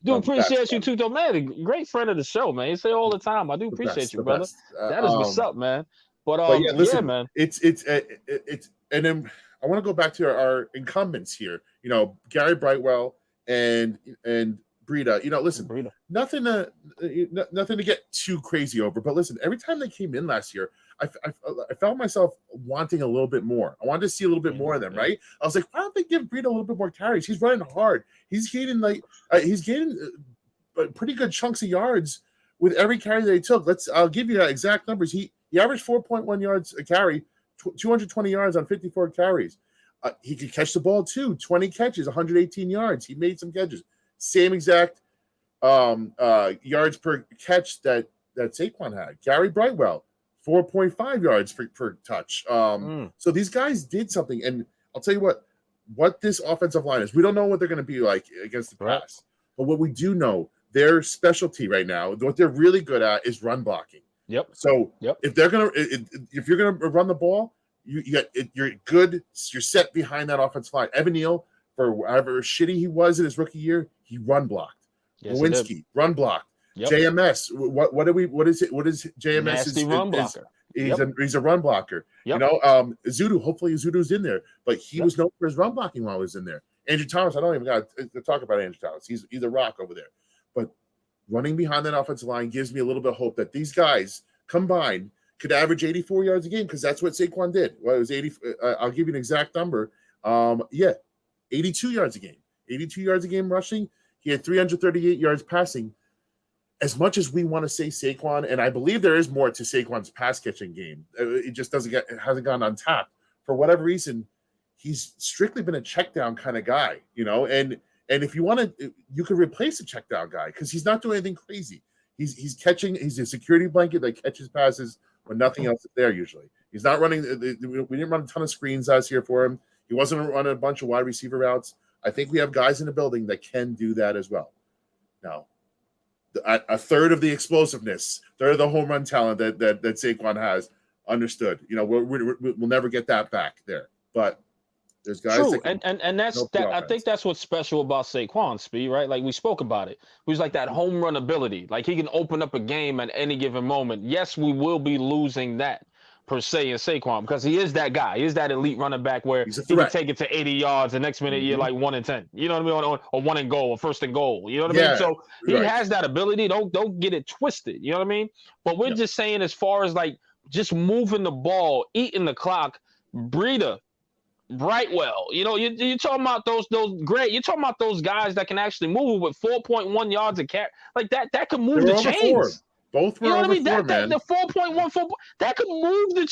Do appreciate you, Tuto, man. Great friend of the show, man. You say all the time. I do appreciate you, brother. That is what's up, man. But listen, man. It's and then I want to go back to our incumbents here. Gary Brightwell and Breida. Listen, Breida. Nothing to get too crazy over. But listen, every time they came in last year, I found myself wanting a little bit more. I wanted to see a little bit more of them, right? I was like, why don't they give Breida a little bit more carries? He's running hard. He's gaining pretty good chunks of yards with every carry that he took. I'll give you exact numbers. He averaged 4.1 yards a carry, 220 yards on 54 carries. He could catch the ball too. 20 catches, 118 yards. He made some catches. Same exact yards per catch that Saquon had. Gary Brightwell, 4.5 yards per touch. So these guys did something. And I'll tell you what this offensive line is. We don't know what they're going to be like against the pass. But what we do know, their specialty right now, what they're really good at is run blocking. Yep. So if you're gonna run the ball, you're good. You're set behind that offensive line. Evan Neal, for however shitty he was in his rookie year, he run blocked. Yes, Lewinsky run blocked. Yep. JMS. What is JMS? Nasty run blocker. He's a run blocker. Yep. You know, Zudu. Hopefully Zudu's in there, but he was known for his run blocking while he was in there. Andrew Thomas. I don't even got to talk about Andrew Thomas. He's a rock over there. But running behind that offensive line gives me a little bit of hope that these guys combined could average 84 yards a game, because that's what Saquon did. Well, it was 80. I'll give you an exact number. 82 yards a game. 82 yards a game rushing. He had 338 yards passing. As much as we want to say Saquon, and I believe there is more to Saquon's pass catching game, it just hasn't gone untapped. For whatever reason, he's strictly been a check down kind of guy, you know. And if you want to, you could replace a check down guy, because he's not doing anything crazy. He's catching. He's a security blanket that catches passes when nothing else is there. Usually, he's not running. We didn't run a ton of screens last year for him. He wasn't running a bunch of wide receiver routes. I think we have guys in the building that can do that as well. Now, a third of the explosiveness, third of the home run talent that Saquon has, understood. You know, we'll never get that back there, but there's guys. True, and that's that. I think that's what's special about Saquon, Speed, right? Like we spoke about it. He was like that home run ability. Like he can open up a game at any given moment. Yes, we will be losing that per se in Saquon, because he is that guy. He is that elite running back where he can take it to 80 yards. The next minute you're like 1 and 10. You know what I mean? Or 1 and goal, or 1st and goal. You know what I mean? So he has that ability. Don't get it twisted. You know what I mean? But we're just saying, as far as like just moving the ball, eating the clock, Breida, Brightwell, you know, you're talking about those great. You're talking about those guys that can actually move with 4.1 yards a carry. Like that could move the chains. Both were, you know what I over mean? 4, man. The 4.1 that could move the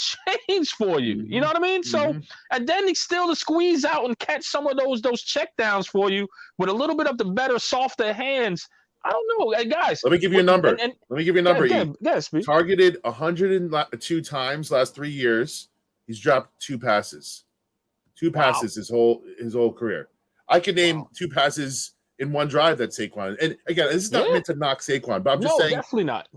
chains for you. You know what I mean? So, and then he still to squeeze out and catch some of those check downs for you with a little bit of the better, softer hands. I don't know, hey, guys. Let me give you a number. Let me give you a number. Targeted 102 times last 3 years. He's dropped 2 passes. 2 passes his whole career. I could name 2 passes in one drive that Saquon. And again, this is not meant to knock Saquon, but I'm just saying, definitely not.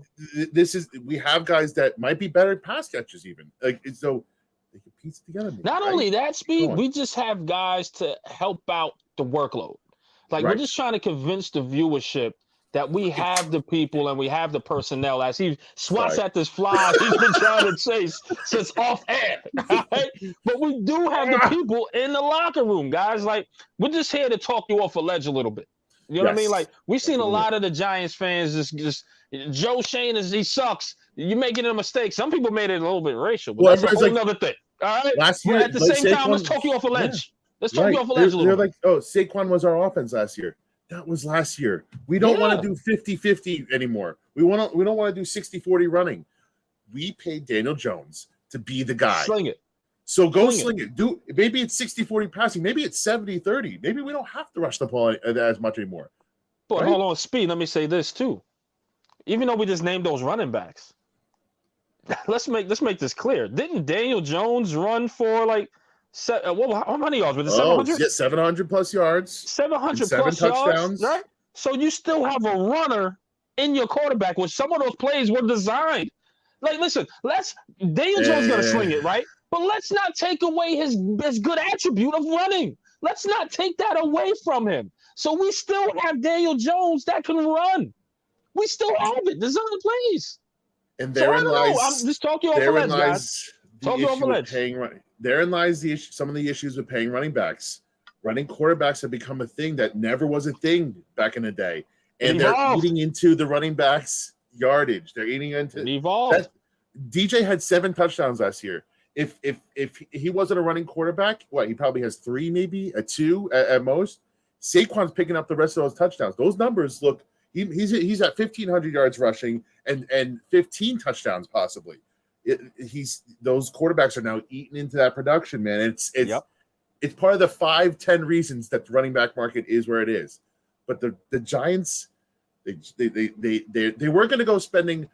We have guys that might be better pass catchers, even so they can piece it together. Not only that, Speed, we just have guys to help out the workload. Like we're just trying to convince the viewership that we have the people and we have the personnel. As he swats at this fly, he's been trying to chase since off air. Right? But we do have the people in the locker room, guys. Like we're just here to talk you off a ledge a little bit. You know what I mean? Like we've seen a lot of the Giants fans just Joe Shane he sucks. You're making a mistake. Some people made it a little bit racial, but that's a whole other thing. All right. Last year, at the same time, let's talk you off a ledge. Let's talk you off a ledge a little bit. They're like, oh, Saquon was our offense last year. That was last year. We don't want to do 50-50 anymore. We don't want to do 60-40 running. We paid Daniel Jones to be the guy. Sling it. So go sling it. Maybe it's 60-40 passing. Maybe it's 70-30. Maybe we don't have to rush the ball as much anymore. But hold on, Speed. Let me say this too. Even though we just named those running backs, let's make this clear. Didn't Daniel Jones run for like how many yards? Was it 700? Yeah, 700 plus yards. 700 7 plus touchdowns. Yards, right? So you still have a runner in your quarterback, which some of those plays were designed. Like, listen, Daniel Jones got to sling it, right? But let's not take away his good attribute of running. Let's not take that away from him. So we still have Daniel Jones that can run. We still have it. Design plays. And therein lies. I'm just talking off the ledge, guys. Talking off the ledge. Therein lies some of the issues with paying running backs. Running quarterbacks have become a thing that never was a thing back in the day, and they're eating into the running backs' yardage. They're eating into evolved. DJ had 7 touchdowns last year. If he wasn't a running quarterback, he probably has 3, maybe a 2 at most. Saquon's picking up the rest of those touchdowns. Those numbers look. He's at 1,500 yards rushing and 15 touchdowns possibly. Those quarterbacks are now eating into that production, man. it's part of the 5-10 reasons that the running back market is where it is. But the Giants, they weren't going to go spending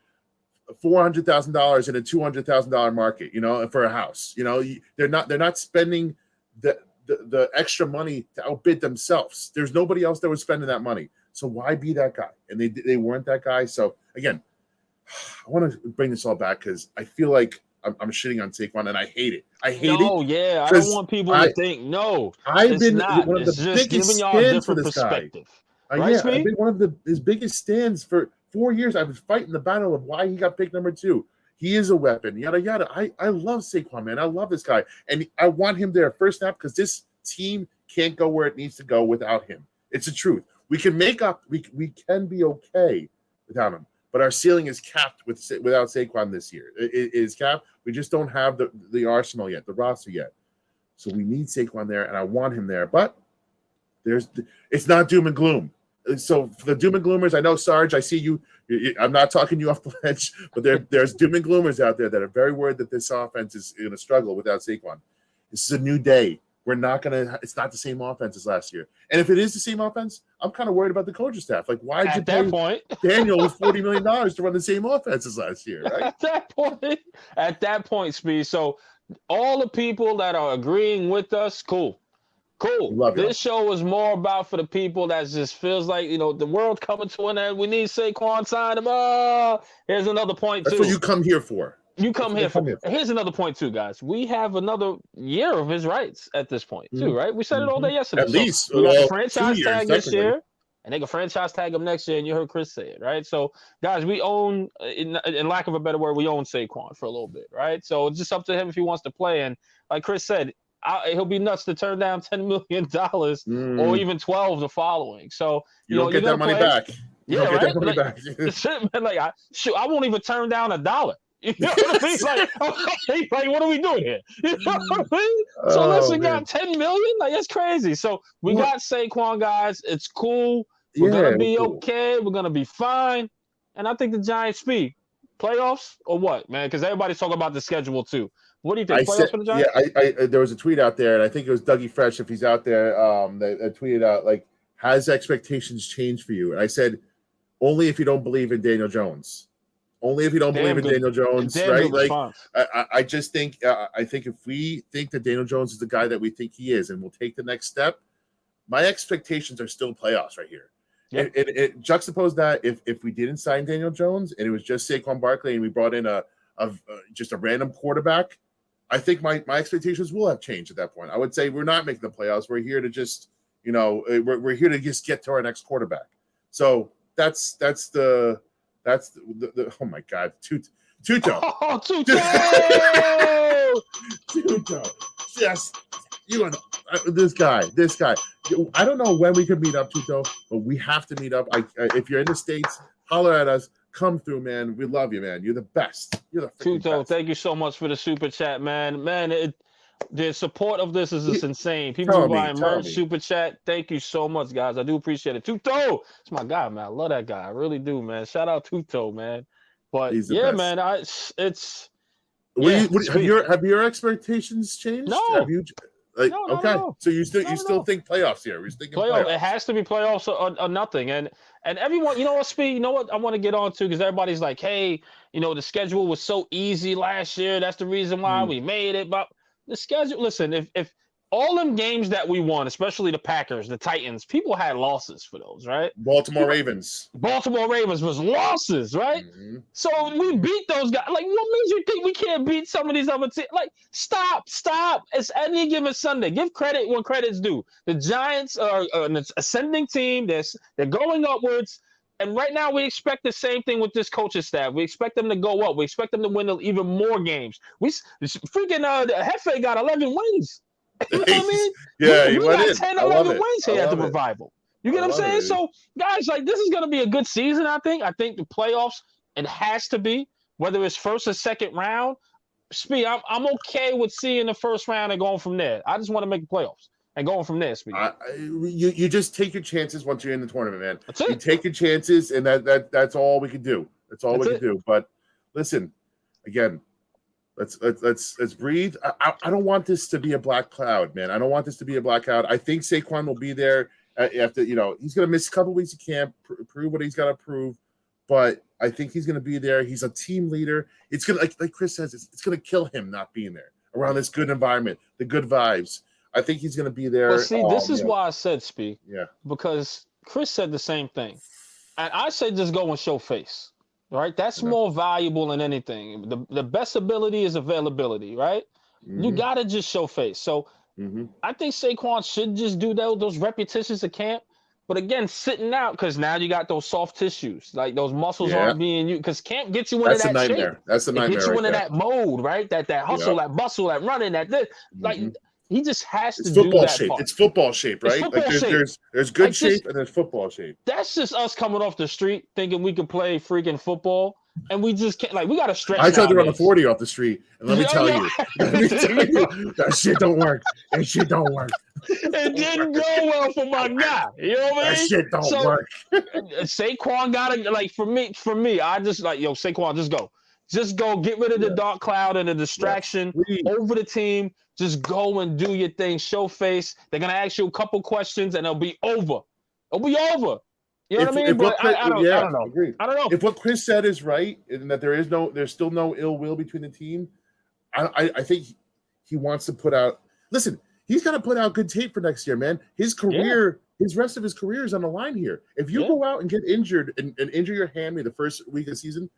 $400,000 in a $200,000 market, for a house. They're not spending the extra money to outbid themselves. There's nobody else that was spending that money. So why be that guy? And they weren't that guy. So again, I want to bring this all back because I feel like I'm shitting on Saquon, and I hate it. I hate it. No, yeah, I don't want people to think I've been not. one of It's the just biggest giving y'all a stands for different this guy. perspective. Yeah, I've been one of his biggest stands for 4 years. I've been fighting the battle of why he got picked number 2. He is a weapon. Yada yada. I love Saquon, man. I love this guy, and I want him there first snap because this team can't go where it needs to go without him. It's the truth. We can make up. We can be okay without him. But our ceiling is capped without Saquon this year. It is capped. We just don't have the arsenal yet, the roster yet. So we need Saquon there, and I want him there. But it's not doom and gloom. So for the doom and gloomers, I know, Sarge, I see you. I'm not talking you off the ledge, but there's doom and gloomers out there that are very worried that this offense is going to struggle without Saquon. This is a new day. It's not the same offense as last year. And if it is the same offense, I'm kind of worried about the coaching staff. Like, why did you pay Daniel with $40 million to run the same offense as last year, right? At that point, Speed. So all the people that are agreeing with us, cool. This show is more about for the people that just feels like, the world coming to an end. We need Saquon, sign him up. Here's another point, That's what you come here for. Here's another point too, guys. We have another year of his rights at this point too, right? We said it all day yesterday. At least we got a franchise tag this year, and they can franchise tag him next year. And you heard Chris say it, right? So, guys, we own, in lack of a better word, we own Saquon for a little bit, right? So it's just up to him if he wants to play. And like Chris said, he'll be nuts to turn down $10 million or even 12 the following. So you don't get that money back. Yeah, right. I won't even turn down $1. You know what I mean? Like, what are we doing here? You know what I mean? So listen, got $10 million. Like, that's crazy. So we got Saquon, guys. It's cool. We're gonna be okay. We're gonna be fine. And I think the Giants speed playoffs or what, man? Because everybody's talking about the schedule too. What do you think? Playoffs for the Giants? Yeah, there was a tweet out there, and I think it was Dougie Fresh, if he's out there, that tweeted out, like, has expectations changed for you? And I said, only if you don't believe in Daniel Jones. Only if you don't believe in Daniel Jones, right? Like, I just think, I think if we think that Daniel Jones is the guy that we think he is, and we'll take the next step, my expectations are still playoffs right here. Yeah. It juxtapose that if we didn't sign Daniel Jones and it was just Saquon Barkley and we brought in just a random quarterback, I think my expectations will have changed at that point. I would say we're not making the playoffs. We're here to just, we're here to just get to our next quarterback. So that's the oh my God, Tuto. Oh, Tuto! Tuto. Yes. This guy. I don't know when we could meet up, Tuto, but we have to meet up. If you're in the States, holler at us. Come through, man. We love you, man. You're the best. You're the Tuto, best. thank you so much for the super chat, man. The support of this is just insane. People buying merch, super chat. Thank you so much, guys. I do appreciate it. Tuto, it's my guy, man. I love that guy. I really do, man. Shout out Tuto, man. But yeah, best. Man, have your expectations changed? No. Have you? No. So you still think playoffs here? We're thinking playoffs. It has to be playoffs or nothing. And everyone, you know what, Speed? You know what I want to get on to, because everybody's like, hey, the schedule was so easy last year. That's the reason why we made it. But the schedule, listen, if all them games that we won, especially the Packers, the Titans, people had losses for those, right? Baltimore Ravens was losses, right? Mm-hmm. So we beat those guys. Like, what makes you think we can't beat some of these other teams? Like, stop. It's any given Sunday. Give credit when credit's due. The Giants are an ascending team. They're going upwards. And right now, we expect the same thing with this coaching staff. We expect them to go up. We expect them to win even more games. Hefe got 11 wins. You know what I mean? Yeah, we got 10, 11 wins here at the Revival. You get what I'm saying? So, guys, like, this is going to be a good season, I think. I think the playoffs, it has to be, whether it's first or second round. Speed, I'm okay with seeing the first round and going from there. I just want to make the playoffs and going from there, Speed. You just take your chances once you're in the tournament, man. That's it. You take your chances, and that's all we can do. That's all we can do. But listen, again, Let's breathe. I don't want this to be a black cloud, man. I don't want this to be a black cloud. I think Saquon will be there after, he's going to miss a couple weeks of camp, prove what he's got to prove. But I think he's going to be there. He's a team leader. It's going to, like Chris says, it's going to kill him not being there around this good environment, the good vibes. I think he's going to be there. But see, this is why I said, Speak. Yeah. Because Chris said the same thing. And I say just go and show face. Right, that's more valuable than anything. The best ability is availability, right? Mm-hmm. You gotta just show face. So I think Saquon should just do those repetitions of camp. But again, sitting out because now you got those soft tissues, like those muscles aren't being used. Because camp gets you into that nightmare. shape. That's a nightmare. It gets you into that mode, right? That hustle, that bustle, that running, that this. Like he just has to do that shape. part. It's football shape, right? Football shape. There's good shape and there's football shape. That's just us coming off the street thinking we could play freaking football, and we just can't. Like we got to stretch. I tried to run a 40 off the street, and let me tell you, that shit don't work. That shit don't work. It didn't go well for my guy. You know what I mean? That shit don't work. Saquon gotta for me. I just Saquon, just go, get rid of the dark cloud and the distraction over the team. Just go and do your thing. Show face. They're gonna ask you a couple questions, and it'll be over. It'll be over. You know what I mean? But I don't know. Agreed. I don't know. If what Chris said is right, and that there's still no ill will between the team, I think he wants to put out. Listen, he's got to put out good tape for next year, man. His career, his rest of his career is on the line here. If you go out and get injured and injure your hammy the first week of the season,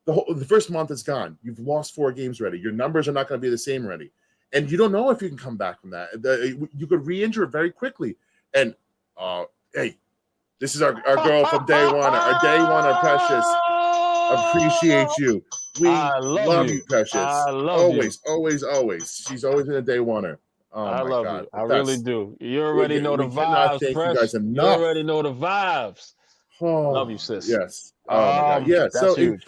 the first month is gone. You've lost 4 games already. Your numbers are not going to be the same already. And you don't know if you can come back from that. You could re-injure it very quickly. And, hey, this is our girl from day one. Our day one, our Precious. Appreciate you. We love you, Precious. I love always, you. Always. She's always been a day oneer. Oh, I my love God. you. I really do. You already know the vibes, thank Press. You guys enough. You already know the vibes. Oh, love you, sis. Yes. Oh, my God. Yeah. That's So huge.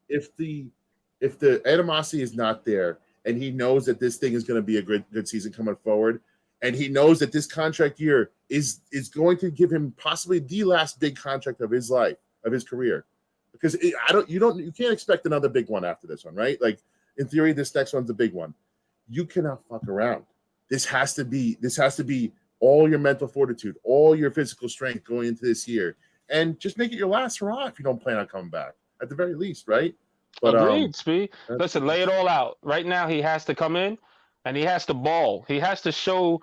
if the animosity is not there, and he knows that this thing is going to be a good season coming forward, and he knows that this contract year is going to give him possibly the last big contract of his life, of his career, because you can't expect another big one after this one, right? Like in theory, this next one's the big one. You cannot fuck around. This has to be all your mental fortitude, all your physical strength going into this year, and just make it your last hurrah if you don't plan on coming back at the very least, right? But, agreed, Speed. Listen, lay it all out. Right now, he has to come in and he has to ball. He has to show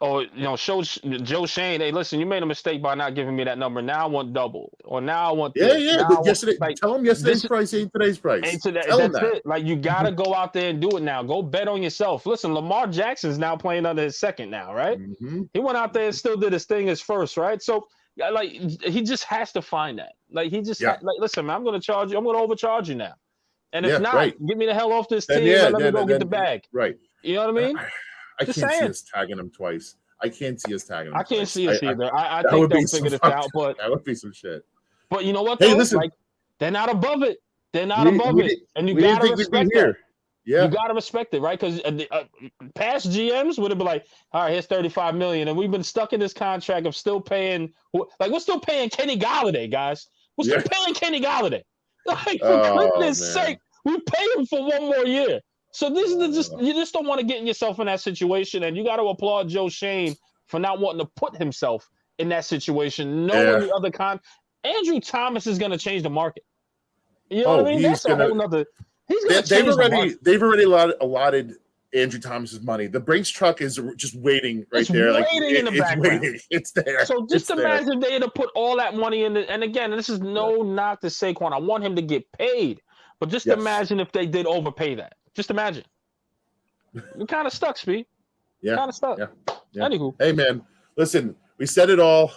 Joe Shane, hey, listen, you made a mistake by not giving me that number. Now I want double. Or now I want this. Yesterday, tell him yesterday's price ain't today's price. That's it. Like, you got to go out there and do it now. Go bet on yourself. Listen, Lamar Jackson's now playing under his second now, right? Mm-hmm. He went out there and still did his thing as first, right? So, like, he just has to find that. Like, he just, listen, man, I'm going to charge you. I'm going to overcharge you now. And if not, get me the hell off this team and let me go get the bag. Right. You know what I mean? I can't see us tagging him twice. I can't see us tagging him I can't twice. see us either. I think they'll figure this out. But that would be some shit. But you know what? Hey, listen. Like, they're not above it. They're not above it. And you got to respect that. Yeah. You got to respect it, right? Because past GMs would have been like, all right, here's $35 million. And we've been stuck in this contract of still paying. Like, we're still paying Kenny Golladay, guys. We're still paying Kenny Golladay. Like, for goodness sake, we pay him for one more year. So this is you just don't want to get yourself in that situation, and you got to applaud Joe Shane for not wanting to put himself in that situation. Knowing the other Andrew Thomas is going to change the market. You know what I mean? That's a whole nother. He's going to change the market. They've already allotted Andrew Thomas's money. The Brinks truck is just waiting right there. Waiting in the background. Waiting. It's there. So just imagine they had to put all that money in. And again, this is no knock to Saquon. I want him to get paid. But just imagine if they did overpay that. Just imagine. You're kind of stuck, Speed. Yeah. Kind of stuck. Yeah. Anywho. Hey, man. Listen, we said it all.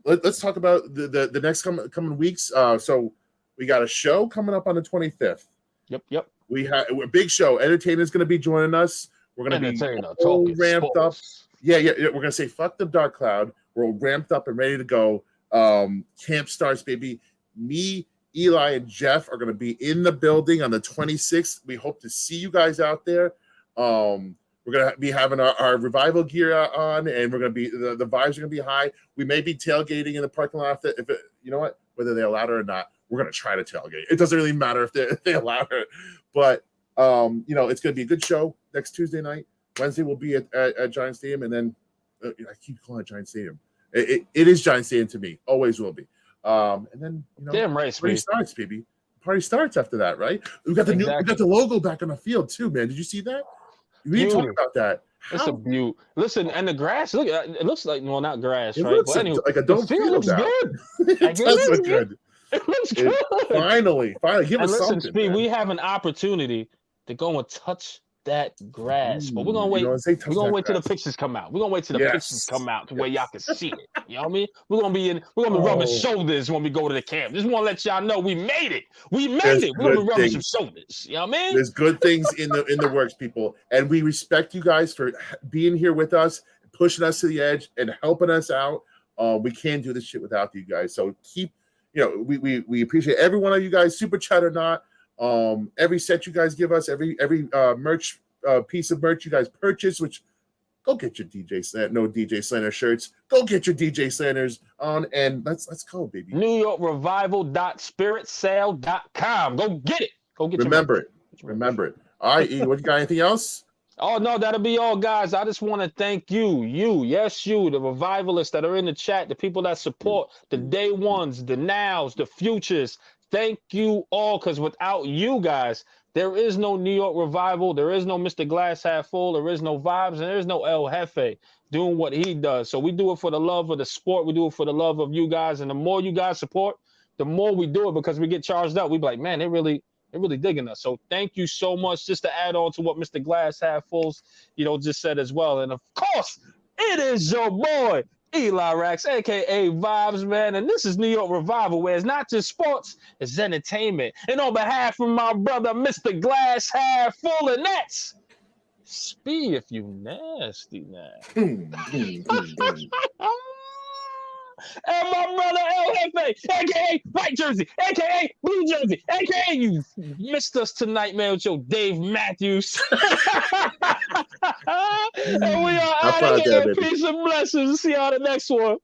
Let's talk about the next coming weeks. So we got a show coming up on the 25th. Yep. We have a big show. Entertainer's going to be joining us. We're going to be all ramped up. Yeah. We're going to say, fuck the dark cloud. We're all ramped up and ready to go. Camp starts, baby. Me, Eli, and Jeff are going to be in the building on the 26th. We hope to see you guys out there. We're going to be having our revival gear on, and we're going to be the vibes are going to be high. We may be tailgating in the parking lot you know what, whether they allow it or not. We're going to try to tailgate. It doesn't really matter if they allow it, but It's going to be a good show next Tuesday night. Wednesday will be at Giant Stadium, and then I keep calling it Giant Stadium. It is Giant Stadium to me, always will be. And then damn right, party starts, baby. Party starts after that, right? We got the logo back on the field too, man. Did you see that? We didn't talk about that. It's a beaut. Listen, and the grass. Look, it looks like not grass, it right? Looks but anyway, like a dome field looks now. good. It does look good. It looks good. Finally, give us something. Speed, we have an opportunity to go and touch that grass, but we're gonna wait. We're gonna wait till the pictures come out. We're gonna wait till the pictures come out to where y'all can see it. You know what I mean? We're gonna be rubbing shoulders when we go to the camp. Just want to let y'all know we made it. We made it. We're gonna be rubbing some shoulders. You know what I mean? There's good things in the works, people, and we respect you guys for being here with us, pushing us to the edge, and helping us out. We can't do this shit without you guys. So keep, we appreciate every one of you guys, super chat or not. Every set you guys give us, every merch piece of merch you guys purchase, which go get your DJ Slander shirts. Go get your DJ Slanders on, and let's go, baby. NewYorkRevival.spiritsale.com. Go get it. Go get Remember it. All right, E, what you got? Anything else? Oh, no, that'll be all, guys. I just want to thank you, the revivalists that are in the chat, the people that support, the day ones, the nows, the futures. Thank you all, because without you guys, there is no New York Revival. There is no Mr. Glass Half Full. There is no Vibes, and there is no El Jefe doing what he does. So we do it for the love of the sport. We do it for the love of you guys. And the more you guys support, the more we do it, because we get charged up. We be like, man, they're really digging us. So thank you so much. Just to add on to what Mr. Glass Half Fulls, just said as well. And of course, it is your boy, Eli Rax, aka Vibes, man, and this is New York Revival, where it's not just sports, it's entertainment. And on behalf of my brother, Mr. Glass Half Full, and that's Speed, if you nasty now. And my brother El Jefe, aka White Jersey, aka Blue Jersey, aka you missed us tonight, man, with your Dave Matthews. And we are out of here. Peace and blessings. See y'all the next one.